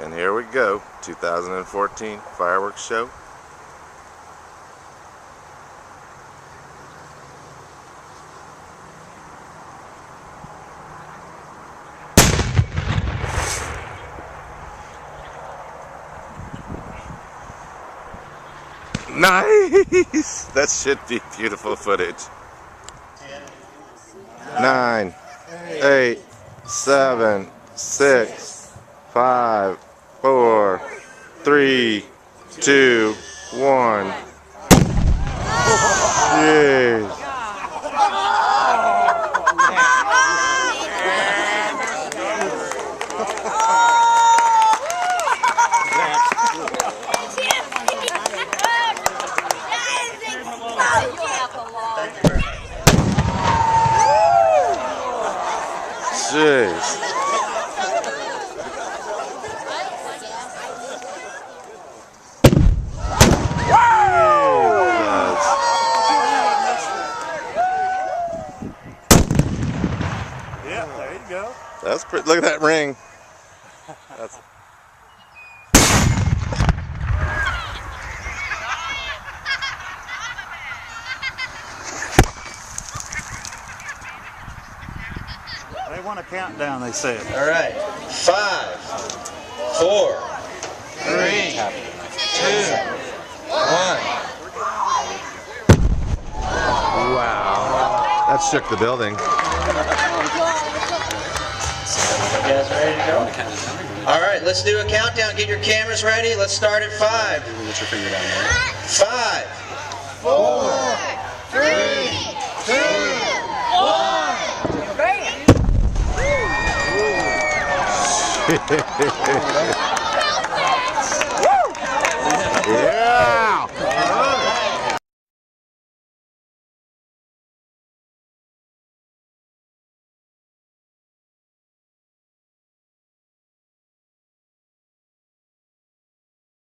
And here we go, 2014 fireworks show. Nice! That should be beautiful footage. 9, 8, 7, 6, 5, 4, 3, 2, 1. Jeez. Jeez. Yeah, there you go. That's pretty. Look at that ring. That's. They want a countdown, they said. All right. 5, 4, 3, 2, 1. Wow. That shook the building. You guys ready to go? All right, let's do a countdown. Get your cameras ready. Let's start at 5. Get your finger down there. 5, 4, 3, 2, 1. Bam!